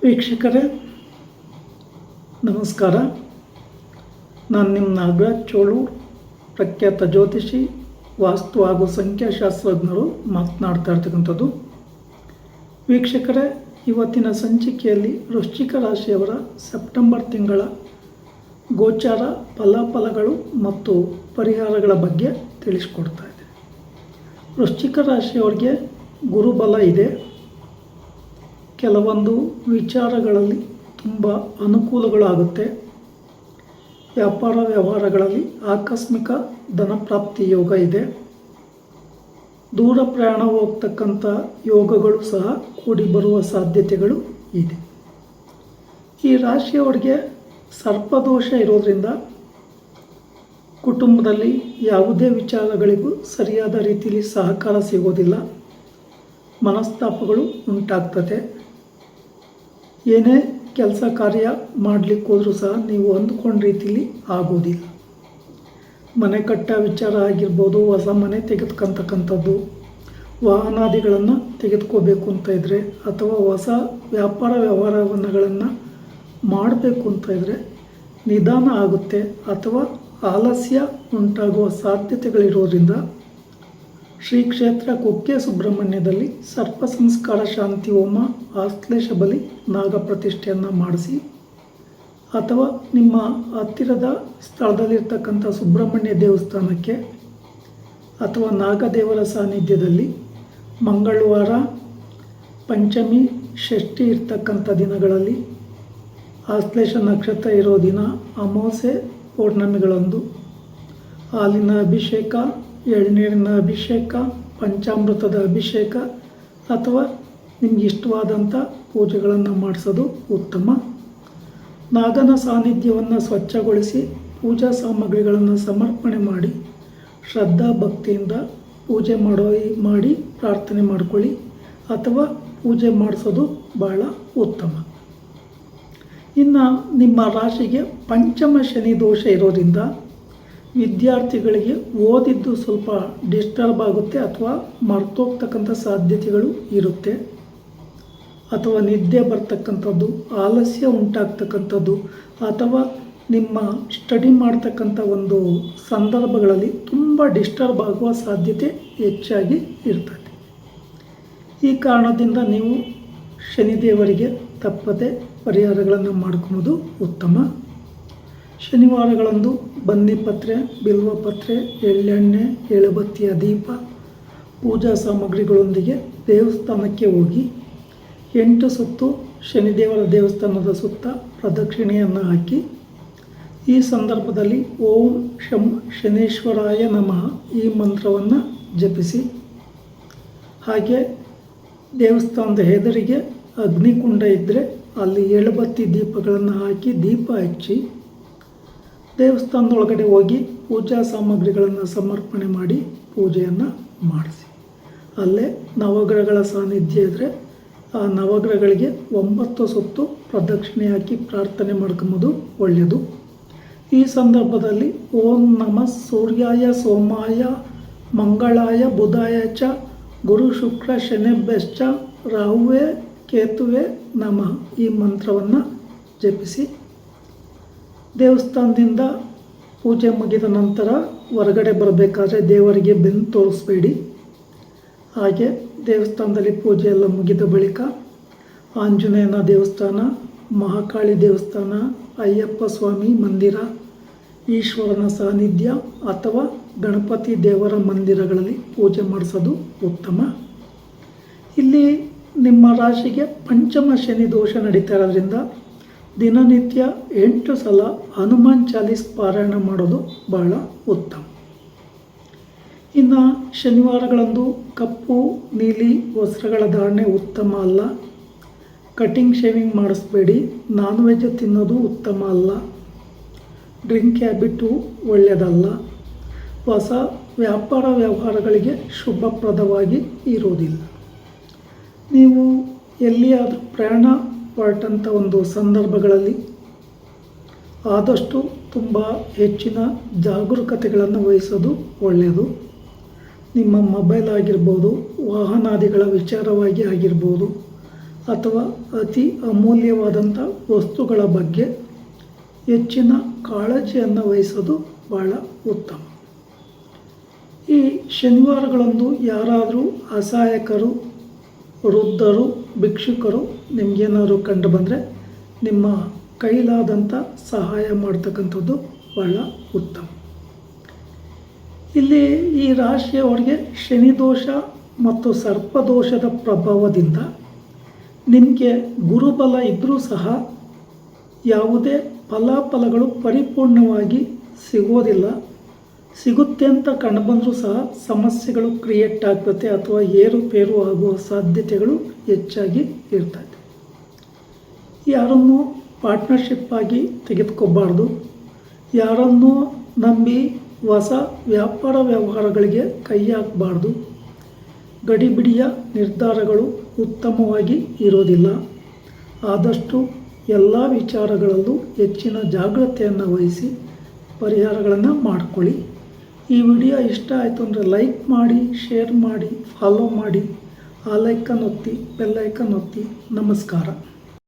ವೀಕ್ಷಕರೇ ನಮಸ್ಕಾರ. ನಾನು ನಿಮ್ಮ ನಾಗರಾಜ್ ಚೋಳೂರು, ಪ್ರಖ್ಯಾತ ಜ್ಯೋತಿಷಿ, ವಾಸ್ತು ಹಾಗೂ ಸಂಖ್ಯಾಶಾಸ್ತ್ರಜ್ಞರು ಮಾತನಾಡ್ತಾ ಇರ್ತಕ್ಕಂಥದ್ದು. ವೀಕ್ಷಕರೇ, ಇವತ್ತಿನ ಸಂಚಿಕೆಯಲ್ಲಿ ವೃಶ್ಚಿಕ ರಾಶಿಯವರ ಸೆಪ್ಟೆಂಬರ್ ತಿಂಗಳ ಗೋಚಾರ ಫಲಾಫಲಗಳು ಮತ್ತು ಪರಿಹಾರಗಳ ಬಗ್ಗೆ ತಿಳಿಸ್ಕೊಡ್ತಾ ಇದೆ. ವೃಶ್ಚಿಕ ರಾಶಿಯವರಿಗೆ ಗುರುಬಲ ಇದೆ. ಕೆಲವೊಂದು ವಿಚಾರಗಳಲ್ಲಿ ತುಂಬ ಅನುಕೂಲಗಳಾಗುತ್ತೆ. ವ್ಯಾಪಾರ ವ್ಯವಹಾರಗಳಲ್ಲಿ ಆಕಸ್ಮಿಕ ಧನಪ್ರಾಪ್ತಿ ಯೋಗ ಇದೆ. ದೂರ ಪ್ರಯಾಣ ಹೋಗ್ತಕ್ಕಂಥ ಯೋಗಗಳು ಸಹ ಕೂಡಿ ಬರುವ ಸಾಧ್ಯತೆಗಳು ಇದೆ. ಈ ರಾಶಿಯವರಿಗೆ ಸರ್ಪದೋಷ ಇರೋದರಿಂದ ಕುಟುಂಬದಲ್ಲಿ ಯಾವುದೇ ವಿಚಾರಗಳಿಗೂ ಸರಿಯಾದ ರೀತಿಯಲ್ಲಿ ಸಹಕಾರ ಸಿಗೋದಿಲ್ಲ. ಮನಸ್ತಾಪಗಳು ಉಂಟಾಗ್ತದೆ. ಏನೇ ಕೆಲಸ ಕಾರ್ಯ ಮಾಡಲಿಕ್ಕೆ ಹೋದರೂ ಸಹ ನೀವು ಅಂದ್ಕೊಂಡ ರೀತಿಯಲ್ಲಿ ಆಗೋದಿಲ್ಲ. ಮನೆ ಕಟ್ಟ ವಿಚಾರ ಆಗಿರ್ಬೋದು, ಹೊಸ ಮನೆ ತೆಗೆದುಕೊಂತಕ್ಕಂಥದ್ದು, ವಾಹನಾದಿಗಳನ್ನು ತೆಗೆದುಕೋಬೇಕು ಅಂತ ಇದ್ದರೆ, ಅಥವಾ ಹೊಸ ವ್ಯಾಪಾರ ವ್ಯವಹಾರಗಳನ್ನು ಮಾಡಬೇಕು ಅಂತ ಇದ್ದರೆ ನಿಧಾನ ಆಗುತ್ತೆ ಅಥವಾ ಆಲಸ್ಯ ಉಂಟಾಗುವ ಸಾಧ್ಯತೆಗಳಿರೋದ್ರಿಂದ ಶ್ರೀ ಕ್ಷೇತ್ರ ಕುಕ್ಕೆ ಸುಬ್ರಹ್ಮಣ್ಯದಲ್ಲಿ ಸರ್ಪ ಸಂಸ್ಕಾರ ಶಾಂತಿ ಹೋಮ, ಆಶ್ಲೇಷ ಬಲಿ, ನಾಗ ಪ್ರತಿಷ್ಠೆಯನ್ನು ಮಾಡಿಸಿ, ಅಥವಾ ನಿಮ್ಮ ಹತ್ತಿರದ ಸ್ಥಳದಲ್ಲಿರ್ತಕ್ಕಂಥ ಸುಬ್ರಹ್ಮಣ್ಯ ದೇವಸ್ಥಾನಕ್ಕೆ ಅಥವಾ ನಾಗದೇವರ ಸಾನ್ನಿಧ್ಯದಲ್ಲಿ ಮಂಗಳವಾರ, ಪಂಚಮಿ, ಷಷ್ಠಿ ಇರ್ತಕ್ಕಂಥ ದಿನಗಳಲ್ಲಿ, ಆಶ್ಲೇಷ ನಕ್ಷತ್ರ ಇರೋ ದಿನ, ಅಮಾವಾಸ್ಯೆ, ಪೌರ್ಣಮಿಗಳಂದು ಹಾಲಿನ ಅಭಿಷೇಕ, ಎಳ್ನೀರಿನ ಅಭಿಷೇಕ, ಪಂಚಾಮೃತದ ಅಭಿಷೇಕ ಅಥವಾ ನಿಮ್ಗೆ ಇಷ್ಟವಾದಂಥ ಪೂಜೆಗಳನ್ನು ಮಾಡಿಸೋದು ಉತ್ತಮ. ನಾಗನ ಸಾನ್ನಿಧ್ಯವನ್ನು ಸ್ವಚ್ಛಗೊಳಿಸಿ ಪೂಜಾ ಸಾಮಗ್ರಿಗಳನ್ನು ಸಮರ್ಪಣೆ ಮಾಡಿ ಶ್ರದ್ಧಾ ಭಕ್ತಿಯಿಂದ ಪೂಜೆ ಮಾಡಿ ಪ್ರಾರ್ಥನೆ ಮಾಡ್ಕೊಳ್ಳಿ ಅಥವಾ ಪೂಜೆ ಮಾಡಿಸೋದು ಭಾಳ ಉತ್ತಮ. ಇನ್ನು ನಿಮ್ಮ ರಾಶಿಗೆ ಪಂಚಮ ಶನಿ ದೋಷ ಇರೋದ್ರಿಂದ ವಿದ್ಯಾರ್ಥಿಗಳಿಗೆ ಓದಿದ್ದು ಸ್ವಲ್ಪ ಡಿಸ್ಟರ್ಬ್ ಆಗುತ್ತೆ ಅಥವಾ ಮರ್ತೋಗ್ತಕ್ಕಂಥ ಸಾಧ್ಯತೆಗಳು ಇರುತ್ತೆ, ಅಥವಾ ನಿದ್ದೆ ಬರ್ತಕ್ಕಂಥದ್ದು, ಆಲಸ್ಯ ಉಂಟಾಗ್ತಕ್ಕಂಥದ್ದು, ಅಥವಾ ನಿಮ್ಮ ಸ್ಟಡಿ ಮಾಡ್ತಕ್ಕಂಥ ಒಂದು ಸಂದರ್ಭಗಳಲ್ಲಿ ತುಂಬ ಡಿಸ್ಟರ್ಬ್ ಆಗುವ ಸಾಧ್ಯತೆ ಹೆಚ್ಚಾಗಿ ಇರ್ತದೆ. ಈ ಕಾರಣದಿಂದ ನೀವು ಶನಿದೇವರಿಗೆ ತಪ್ಪದೆ ಪರಿಹಾರಗಳನ್ನು ಮಾಡ್ಕೊಳ್ಳೋದು ಉತ್ತಮ. ಶನಿವಾರಗಳಂದು ಬನ್ನಿಪತ್ರೆ, ಬಿಲ್ವಪತ್ರೆ, ಎಳ್ಳೆಣ್ಣೆ, ಎಳಬತ್ತಿಯ ದೀಪ, ಪೂಜಾ ಸಾಮಗ್ರಿಗಳೊಂದಿಗೆ ದೇವಸ್ಥಾನಕ್ಕೆ ಹೋಗಿ 8 ಸುತ್ತು ಶನಿದೇವರ ದೇವಸ್ಥಾನದ ಸುತ್ತ ಪ್ರದಕ್ಷಿಣೆಯನ್ನು ಹಾಕಿ, ಈ ಸಂದರ್ಭದಲ್ಲಿ ಓಂ ಶಂ ಶನೇಶ್ವರಾಯ ನಮಃ ಈ ಮಂತ್ರವನ್ನು ಜಪಿಸಿ, ಹಾಗೆ ದೇವಸ್ಥಾನದ ಎದುರಿಗೆ ಅಗ್ನಿಕುಂಡ ಇದ್ದರೆ ಅಲ್ಲಿ ಎಳಬತ್ತಿ ದೀಪಗಳನ್ನು ಹಾಕಿ ದೀಪ ಹಚ್ಚಿ ದೇವಸ್ಥಾನದೊಳಗಡೆ ಹೋಗಿ ಪೂಜಾ ಸಾಮಗ್ರಿಗಳನ್ನು ಸಮರ್ಪಣೆ ಮಾಡಿ ಪೂಜೆಯನ್ನು ಮಾಡಿಸಿ. ಅಲ್ಲೇ ನವಗ್ರಹಗಳ ಸಾನ್ನಿಧ್ಯ ಇದ್ದರೆ ಆ ನವಗ್ರಹಗಳಿಗೆ 9 ಸುತ್ತು ಪ್ರದಕ್ಷಿಣೆ ಹಾಕಿ ಪ್ರಾರ್ಥನೆ ಮಾಡ್ಕೊಂಬೋದು ಒಳ್ಳೆಯದು. ಈ ಸಂದರ್ಭದಲ್ಲಿ ಓಂ ನಮಃ ಸೂರ್ಯಾಯ ಸೋಮಾಯ ಮಂಗಳಾಯ ಬುಧಾಯ ಚ ಗುರು ಶುಕ್ರ ಶನಿಭ್ಯಶ್ಚ ರಾಹುವೇ ಕೇತುವೆ ನಮಃ ಈ ಮಂತ್ರವನ್ನು ಜಪಿಸಿ ದೇವಸ್ಥಾನದಿಂದ ಪೂಜೆ ಮುಗಿದ ನಂತರ ಹೊರಗಡೆ ಬರಬೇಕಾದ್ರೆ ದೇವರಿಗೆ ಬೆನ್ನು ತೋರಿಸ್ಬೇಡಿ. ಹಾಗೆ ದೇವಸ್ಥಾನದಲ್ಲಿ ಪೂಜೆ ಎಲ್ಲ ಮುಗಿದ ಬಳಿಕ ಆಂಜನೇಯನ ದೇವಸ್ಥಾನ, ಮಹಾಕಾಳಿ ದೇವಸ್ಥಾನ, ಅಯ್ಯಪ್ಪ ಸ್ವಾಮಿ ಮಂದಿರ, ಈಶ್ವರನ ಸಾನ್ನಿಧ್ಯ ಅಥವಾ ಗಣಪತಿ ದೇವರ ಮಂದಿರಗಳಲ್ಲಿ ಪೂಜೆ ಮಾಡಿಸೋದು ಉತ್ತಮ. ಇಲ್ಲಿ ನಿಮ್ಮ ರಾಶಿಗೆ ಪಂಚಮ ಶನಿ ದೋಷ ನಡೀತಾ ಇರೋದ್ರಿಂದ ದಿನನಿತ್ಯ 8 ಸಲ ಹನುಮಾನ್ ಚಾಲೀಸ್ ಪಾರಾಯಣ ಮಾಡೋದು ಬಹಳ ಉತ್ತಮ. ಇನ್ನು ಶನಿವಾರಗಳಂದು ಕಪ್ಪು, ನೀಲಿ ವಸ್ತ್ರಗಳ ಧಾರಣೆ ಉತ್ತಮ ಅಲ್ಲ. ಕಟಿಂಗ್ ಶೇವಿಂಗ್ ಮಾಡಿಸ್ಬೇಡಿ. ನಾನ್ ವೆಜ್ ತಿನ್ನೋದು ಉತ್ತಮ ಅಲ್ಲ. ಡ್ರಿಂಕ್ ಹ್ಯಾಬಿಟು ಒಳ್ಳೆಯದಲ್ಲ. ಹೊಸ ವ್ಯಾಪಾರ ವ್ಯವಹಾರಗಳಿಗೆ ಶುಭಪ್ರದವಾಗಿ ಇರೋದಿಲ್ಲ. ನೀವು ಎಲ್ಲಿಯಾದರೂ ಪ್ರಯಾಣ ಹೊರಟಂಥ ಒಂದು ಸಂದರ್ಭಗಳಲ್ಲಿ ಆದಷ್ಟು ತುಂಬ ಹೆಚ್ಚಿನ ಜಾಗರೂಕತೆಗಳನ್ನು ವಹಿಸೋದು ಒಳ್ಳೆಯದು. ನಿಮ್ಮ ಮೊಬೈಲ್ ಆಗಿರ್ಬೋದು, ವಾಹನಾದಿಗಳ ವಿಚಾರವಾಗಿ ಆಗಿರ್ಬೋದು, ಅಥವಾ ಅತಿ ಅಮೂಲ್ಯವಾದಂಥ ವಸ್ತುಗಳ ಬಗ್ಗೆ ಹೆಚ್ಚಿನ ಕಾಳಜಿಯನ್ನು ವಹಿಸೋದು ಭಾಳ ಉತ್ತಮ. ಈ ಶನಿವಾರಗಳಂದು ಯಾರಾದರೂ ಅಸಹಾಯಕರು, ವೃದ್ಧರು, ಭಿಕ್ಷುಕರು ನಿಮಗೇನಾದ್ರು ಕಂಡು ಬಂದರೆ ನಿಮ್ಮ ಕೈಲಾದಂಥ ಸಹಾಯ ಮಾಡ್ತಕ್ಕಂಥದ್ದು ಭಾಳ ಉತ್ತಮ. ಇಲ್ಲಿ ಈ ರಾಶಿಯವರಿಗೆ ಶನಿದೋಷ ಮತ್ತು ಸರ್ಪದೋಷದ ಪ್ರಭಾವದಿಂದ ನಿಮಗೆ ಗುರುಬಲ ಇದ್ದರೂ ಸಹ ಯಾವುದೇ ಫಲಾಫಲಗಳು ಪರಿಪೂರ್ಣವಾಗಿ ಸಿಗೋದಿಲ್ಲ. ಸಿಗುತ್ತೆ ಅಂತ ಕಂಡುಬಂದರೂ ಸಹ ಸಮಸ್ಯೆಗಳು ಕ್ರಿಯೇಟ್ ಆಗ್ತದೆ ಅಥವಾ ಏರುಪೇರು ಆಗುವ ಸಾಧ್ಯತೆಗಳು ಹೆಚ್ಚಾಗಿ ಇರ್ತದೆ. ಯಾರನ್ನೂ ಪಾರ್ಟ್ನರ್ಶಿಪ್ ಆಗಿ ತೆಗೆದುಕೋಬಾರ್ದು. ಯಾರನ್ನೂ ನಂಬಿ ಹೊಸ ವ್ಯಾಪಾರ ವ್ಯವಹಾರಗಳಿಗೆ ಕೈ ಹಾಕಬಾರ್ದು. ಗಡಿಬಿಡಿಯ ನಿರ್ಧಾರಗಳು ಉತ್ತಮವಾಗಿ ಇರೋದಿಲ್ಲ. ಆದಷ್ಟು ಎಲ್ಲ ವಿಚಾರಗಳಲ್ಲೂ ಹೆಚ್ಚಿನ ಜಾಗ್ರತೆಯನ್ನು ವಹಿಸಿ ಪರಿಹಾರಗಳನ್ನು ಮಾಡಿಕೊಳ್ಳಿ. ಈ ವಿಡಿಯೋ ಇಷ್ಟ ಆಯಿತು ಅಂದರೆ ಲೈಕ್ ಮಾಡಿ, ಶೇರ್ ಮಾಡಿ, ಫಾಲೋ ಮಾಡಿ, ಆ ಲೈಕನ್ನು ಒತ್ತಿ, ಬೆಲ್ ಐಕನ್ ಒತ್ತಿ. ನಮಸ್ಕಾರ.